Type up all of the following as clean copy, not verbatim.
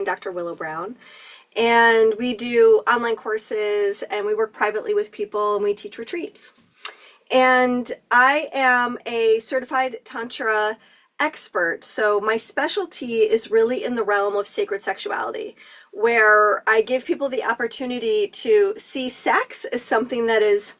Dr. Willow Brown. And we do online courses and we work privately with people and we teach retreats. And I am a certified Tantra expert. So my specialty is really in the realm of sacred sexuality, where I give people the opportunity to see sex as something that is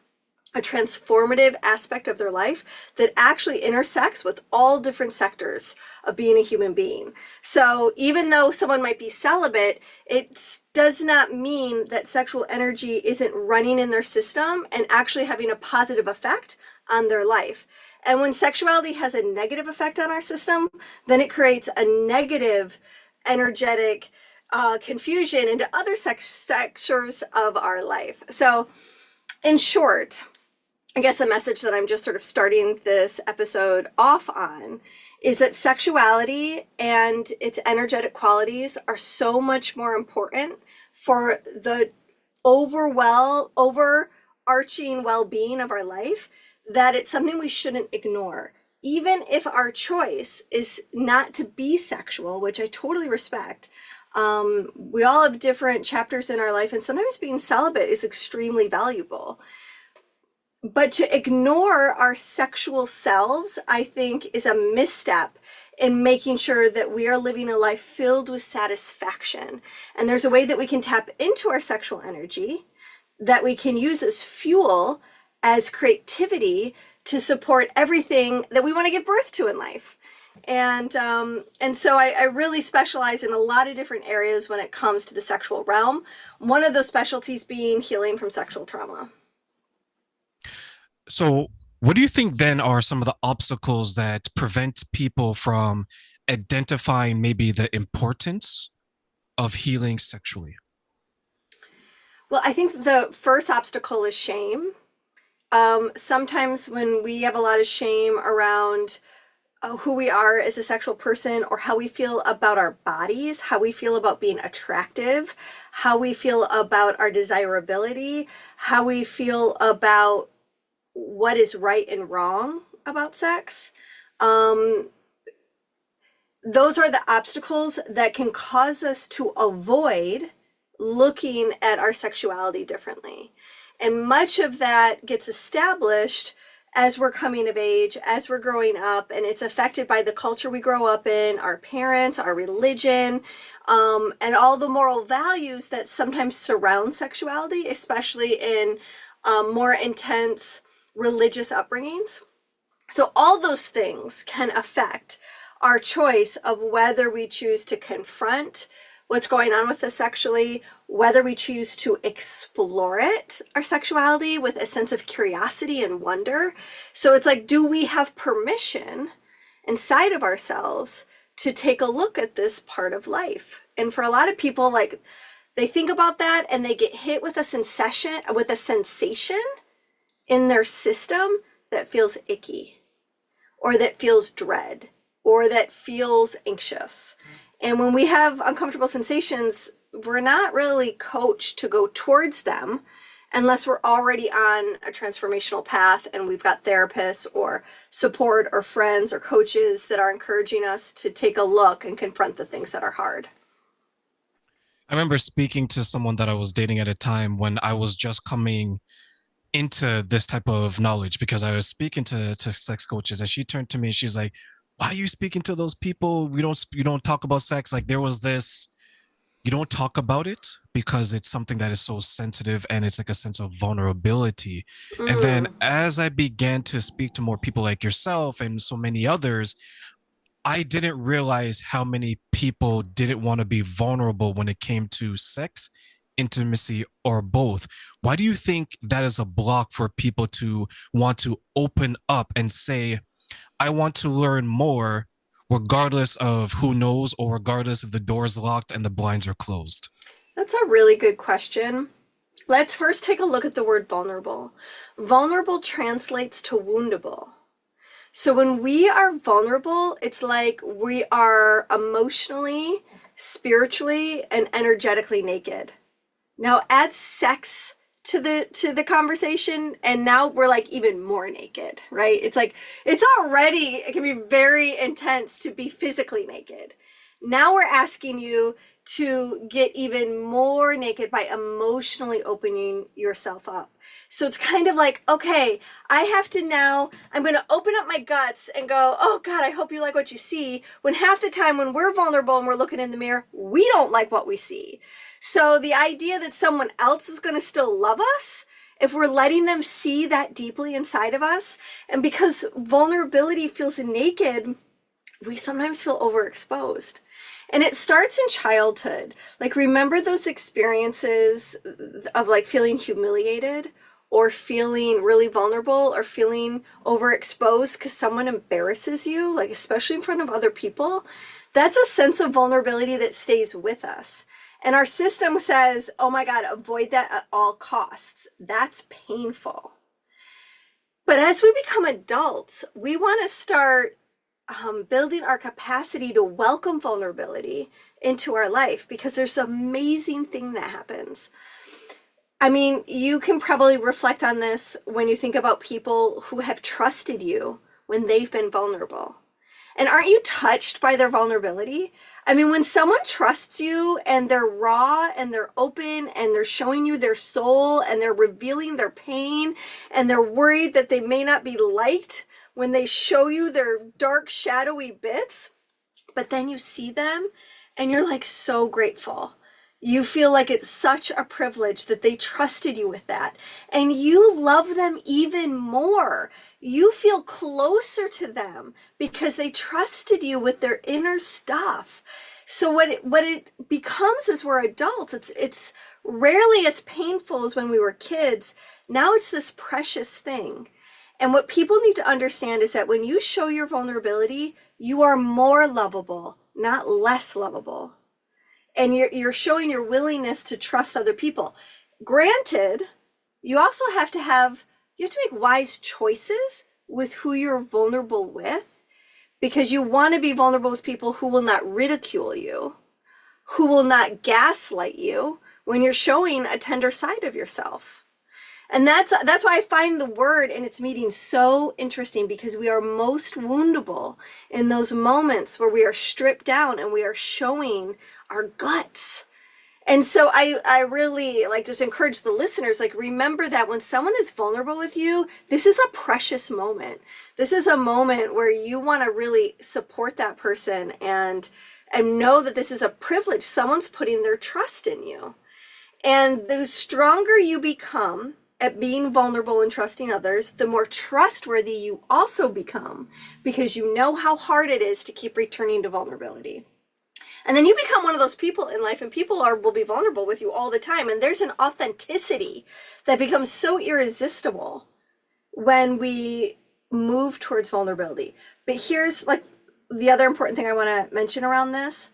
a transformative aspect of their life that actually intersects with all different sectors of being a human being. So even though someone might be celibate, it does not mean that sexual energy isn't running in their system and actually having a positive effect on their life. And when sexuality has a negative effect on our system, then it creates a negative energetic confusion into other sectors of our life. So in short, I guess the message that I'm just sort of starting this episode off on is that sexuality and its energetic qualities are so much more important for the overarching well-being of our life that it's something we shouldn't ignore. Even if our choice is not to be sexual, which I totally respect, we all have different chapters in our life, and sometimes being celibate is extremely valuable. But to ignore our sexual selves, I think, is a misstep in making sure that we are living a life filled with satisfaction. And there's a way that we can tap into our sexual energy that we can use as fuel, as creativity to support everything that we want to give birth to in life. And so I really specialize in a lot of different areas when it comes to the sexual realm. One of those specialties being healing from sexual trauma. So, what do you think then are some of the obstacles that prevent people from identifying maybe the importance of healing sexually? Well, I think the first obstacle is shame. Sometimes when we have a lot of shame around who we are as a sexual person or how we feel about our bodies, how we feel about being attractive, how we feel about our desirability, how we feel about what is right and wrong about sex. Those are the obstacles that can cause us to avoid looking at our sexuality differently. And much of that gets established as we're coming of age, as we're growing up, and it's affected by the culture we grow up in, our parents, our religion, and all the moral values that sometimes surround sexuality, especially in more intense religious upbringings. So all those things can affect our choice of whether we choose to confront what's going on with us sexually, whether we choose to explore it, our sexuality, with a sense of curiosity and wonder. So it's like, do we have permission inside of ourselves to take a look at this part of life? And for a lot of people, like, they think about that and they get hit with a sensation in their system that feels icky, or that feels dread, or that feels anxious. And when we have uncomfortable sensations, we're not really coached to go towards them unless we're already on a transformational path and we've got therapists or support or friends or coaches that are encouraging us to take a look and confront the things that are hard. I remember speaking to someone that I was dating at a time when I was just coming into this type of knowledge, because I was speaking to sex coaches, and she turned to me and she's like, why are you speaking to those people? You don't talk about sex. Like, there was this, you don't talk about it because it's something that is so sensitive and it's like a sense of vulnerability. And then Mm. as I began to speak to more people like yourself and so many others, I didn't realize how many people didn't want to be vulnerable when it came to sex, intimacy, or both. Why do you think that is a block for people to want to open up and say, I want to learn more, regardless of who knows or regardless if the door is locked and the blinds are closed? That's a really good question. Let's first take a look at the word vulnerable. Vulnerable translates to woundable. So when we are vulnerable, it's like we are emotionally, spiritually, and energetically naked. Now add sex to the conversation, and now we're like even more naked, right? It's like it can be very intense to be physically naked. Now we're asking you to get even more naked by emotionally opening yourself up. So it's kind of like, okay, I'm going to open up my guts and go, oh God, I hope you like what you see. When half the time when we're vulnerable and we're looking in the mirror, we don't like what we see. So the idea that someone else is going to still love us, if we're letting them see that deeply inside of us, and because vulnerability feels naked, we sometimes feel overexposed. And it starts in childhood. Like, remember those experiences of like feeling humiliated or feeling really vulnerable or feeling overexposed because someone embarrasses you, like especially in front of other people? That's a sense of vulnerability that stays with us. And our system says, oh my God, avoid that at all costs. That's painful. But as we become adults, we want to start building our capacity to welcome vulnerability into our life, because there's an amazing thing that happens. I mean, you can probably reflect on this when you think about people who have trusted you when they've been vulnerable. And aren't you touched by their vulnerability? I mean, when someone trusts you and they're raw and they're open and they're showing you their soul and they're revealing their pain and they're worried that they may not be liked, when they show you their dark, shadowy bits, but then you see them and you're like so grateful. You feel like it's such a privilege that they trusted you with that. And you love them even more. You feel closer to them because they trusted you with their inner stuff. So what it becomes as we're adults, it's rarely as painful as when we were kids. Now it's this precious thing. And what people need to understand is that when you show your vulnerability, you are more lovable, not less lovable. And you're showing your willingness to trust other people. Granted, you also have to make wise choices with who you're vulnerable with, because you want to be vulnerable with people who will not ridicule you, who will not gaslight you when you're showing a tender side of yourself. And that's why I find the word and its meaning so interesting, because we are most woundable in those moments where we are stripped down and we are showing our guts. And so I really just encourage the listeners, remember that when someone is vulnerable with you, this is a precious moment. This is a moment where you want to really support that person and know that this is a privilege. Someone's putting their trust in you. And the stronger you become at being vulnerable and trusting others, the more trustworthy you also become, because you know how hard it is to keep returning to vulnerability. And then you become one of those people in life, and people will be vulnerable with you all the time. And there's an authenticity that becomes so irresistible when we move towards vulnerability. But here's the other important thing I want to mention around this.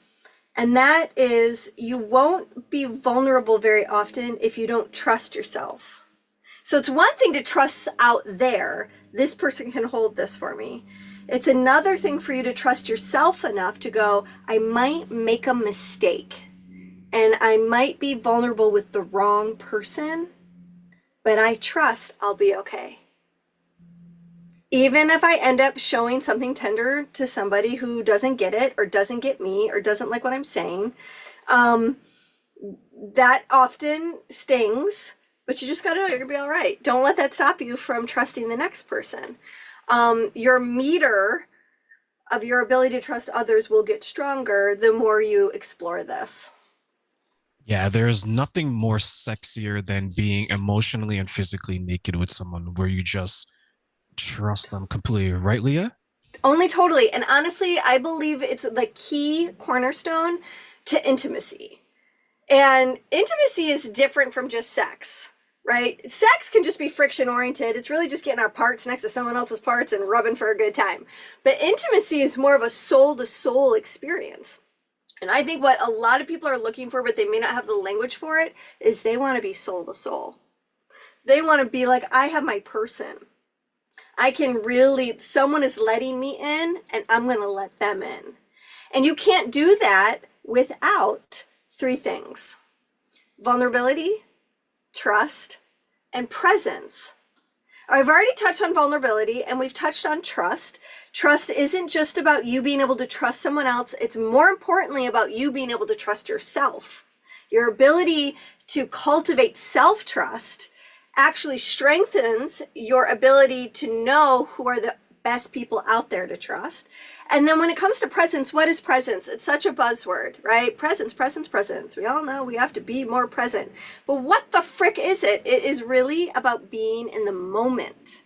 And that is, you won't be vulnerable very often if you don't trust yourself. So it's one thing to trust out there, this person can hold this for me. It's another thing for you to trust yourself enough to go, I might make a mistake and I might be vulnerable with the wrong person, but I trust I'll be okay. Even if I end up showing something tender to somebody who doesn't get it or doesn't get me or doesn't like what I'm saying, that often stings. But you just got to know you're going to be all right. Don't let that stop you from trusting the next person. Your meter of your ability to trust others will get stronger the more you explore this. Yeah, there's nothing more sexier than being emotionally and physically naked with someone where you just trust them completely. Right, Leah? Only totally. And honestly, I believe it's the key cornerstone to intimacy. And intimacy is different from just sex. Right? Sex can just be friction oriented. It's really just getting our parts next to someone else's parts and rubbing for a good time. But intimacy is more of a soul to soul experience. And I think what a lot of people are looking for, but they may not have the language for it, is they want to be soul to soul. They want to be like, I have my person. Someone is letting me in and I'm going to let them in. And you can't do that without three things: vulnerability, trust, and presence. I've already touched on vulnerability and we've touched on trust. Trust isn't just about you being able to trust someone else. It's more importantly about you being able to trust yourself. Your ability to cultivate self-trust actually strengthens your ability to know who are the best people out there to trust. And then when it comes to presence, what is presence? It's such a buzzword, right? Presence, presence, presence. We all know we have to be more present. But what the frick is it? It is really about being in the moment.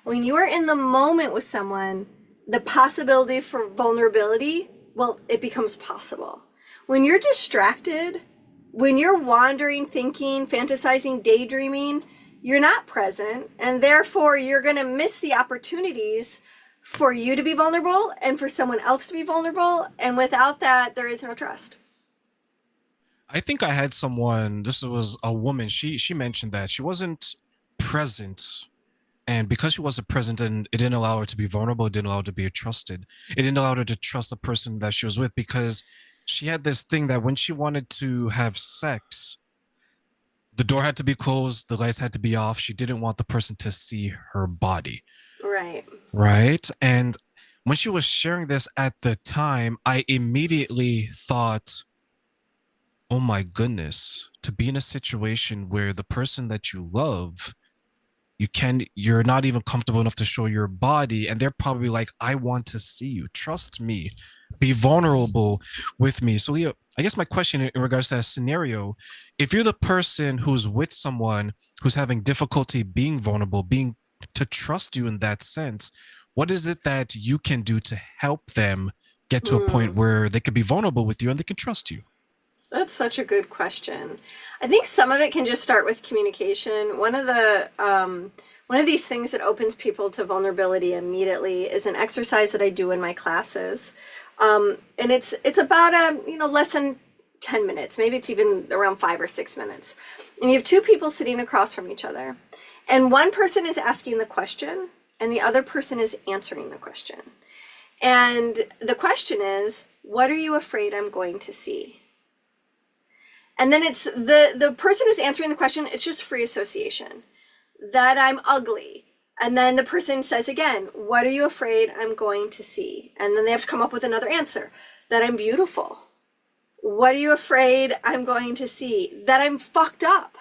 When you are in the moment with someone, the possibility for vulnerability, well, it becomes possible. When you're distracted, when you're wandering, thinking, fantasizing, daydreaming, you're not present, and therefore you're going to miss the opportunities for you to be vulnerable and for someone else to be vulnerable. And without that, there is no trust. I think I had someone, this was a woman, she mentioned that she wasn't present. And because she wasn't present and it didn't allow her to be vulnerable, it didn't allow her to be trusted. It didn't allow her to trust the person that she was with because she had this thing that when she wanted to have sex, the door had to be closed, the lights had to be off. She didn't want the person to see her body. Right. Right. And when she was sharing this at the time, I immediately thought, oh my goodness, to be in a situation where the person that you love, you're not even comfortable enough to show your body. And they're probably like, I want to see you. Trust me. Be vulnerable with me. So, Leah, I guess my question in regards to that scenario, if you're the person who's with someone who's having difficulty being vulnerable, being to trust you in that sense, what is it that you can do to help them get to a point where they can be vulnerable with you and they can trust you? That's such a good question. I think some of it can just start with communication. One of these things that opens people to vulnerability immediately is an exercise that I do in my classes, and it's about less than 10 minutes. Maybe it's even around 5 or 6 minutes. And you have two people sitting across from each other, and one person is asking the question, and the other person is answering the question. And the question is, what are you afraid I'm going to see? And then it's the person who's answering the question, it's just free association. That I'm ugly. And then the person says again, what are you afraid I'm going to see? And then they have to come up with another answer. That I'm beautiful. What are you afraid I'm going to see? That I'm fucked up.